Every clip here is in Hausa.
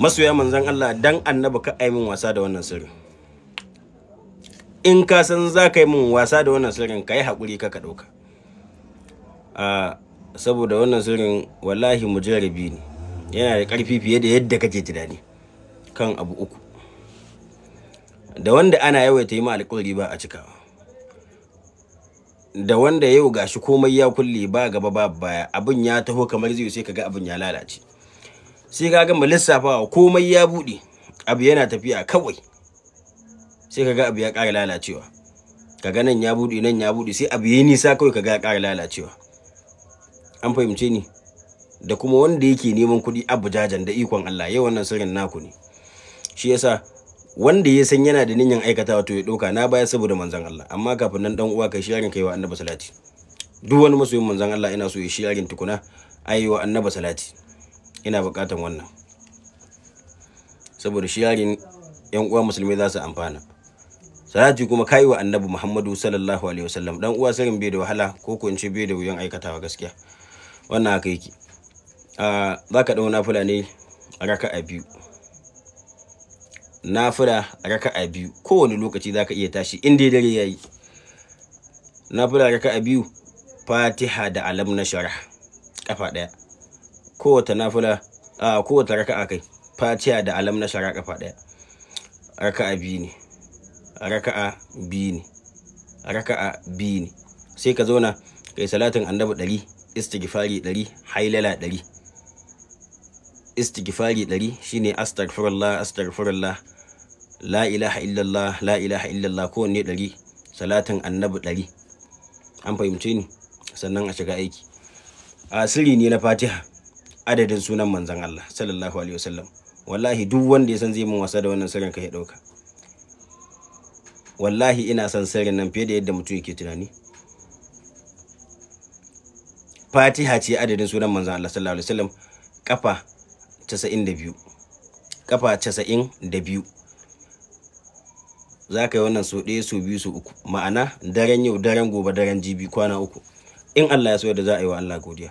masoya manzon Allah dan annabi ka ai min wasa da wannan sirrin. In ka san za ka yi min wasa da wannan sirrin ka yi haƙuri ka ɗauka. Saboda wannan sirrin wallahi mujarrabi ne, yana da ƙarfi fiye da yadda kake tunani kan abu uku. Da wanda ana yawaita yi ma alƙawari ba a cikawa, da wanda yau gashi komai ya kulle ba gaba ba baya, abin ya taho kamar zai sai kaga abin ya lalace, sai kaga mu lissafawa komai ya buɗe abu yana tafiya kawai, sai kaga abu ya ƙara lalacewa, kaga nan ya buɗe nan ya buɗe, sai abu yayi nisa kawai kaga ya ƙara lalacewa. An fahimce ni? Da kuma wanda yake neman kuɗi abujajan da ikon Allah, yau wannan sirrin naku ne. Shi yasa wanda ya san yana da niyyar aikatawa to ya ɗauka, na baya saboda manzon Allah. Amma kafin nan dan uwa kai sharing kai wa annabi salati. Duk wani masoyin manzon Allah ina so ya sharing tukuna ayi wa annabi salati. Ina buƙatan wannan, saboda sharing yan uwa musulmai za su amfana. Salati kuma kai wa annabi Muhammadu sallallahu alaihi wasallam. Dan uwa sirrin bai da wahala, ko ko in ce bai da wuyan aikatawa gaskiya. Wannan haka yake. Za ka ɗau nafila ne a raka'a biyu. Nafila a raka'a biyu kowane lokaci za ka iya tashi in dai dare yayi. Nafila raka'a biyu, Fatiha da alam na sharh kafa ɗaya. Kowace nafila kowace raka'a kai, Fatiha da alam na sharh kafa ɗaya. Raka'a biyu ne. Raka'a biyu ne. Raka'a biyu ne. Sai ka zauna kai salatin annabi 100, istighfari 100, hailala 100. Istighfari 100 shine astaghfirullah astaghfirullah, la ilaha illallah la ilaha illallah, kowanne 100, salatin annabi 100. An fahimce ni? Sannan a shiga aiki. Sirri ne na Fatiha, adadin sunan manzon Allah sallallahu alaihi wasallam. Wallahi duk wanda ya san zai mun wasa da wannan sirrin ka ya dauka. Wallahi ina son sirrin nan fiye da yadda mutum yake tunani. Fatiha ce adadin sunan manzon Allah sallallahu alaihi wasallam, kafa 92. Kafa 92. Za ka yi wannan so ɗaya, so biyu, so uku. Ma'ana daren yau, daren gobe, daren jibi, kwana uku. In Allah ya so da za a yi wa Allah godiya.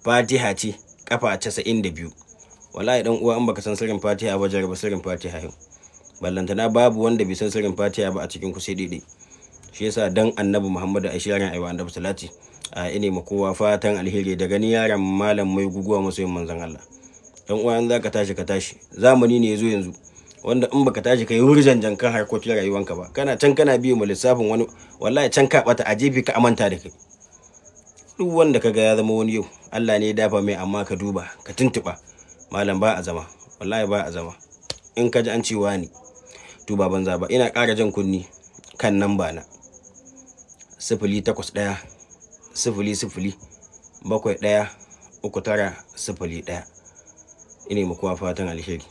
Fatiha ce kafa 92. Wallahi dan uwa in baka san sirrin Fatiha ba, jarraba sirrin Fatiha yau. Ballantana babu wanda bai san sirrin Fatiha ba a cikin ku sai daidai. Shi yasa dan Annabi Muhammadu aisharan aiwa annabi salati. Ine ma kowa fatan alheri da gani yaran malam mai guguwa masoyin manzon Allah. Dan uwa in zaka tashi ka tashi. Zamani ne yazo yanzu wanda in baka tashi kai hurjan jankan harkokin rayuwanka ba, kana can kana biyo mu lissafin wani, wallahi can ka bata a jefi ka amanta da kai. Duk wanda kaga ya zama wani yau, Allah ne ya dafa mai, amma ka duba ka tuntuba malam ba a zama, wallahi ba a zama. In ka ji an cewa ni to ba banza ba. Ina ƙara jan kunni kan namba na 081 00 71 3901. Ine muku fatan alheri.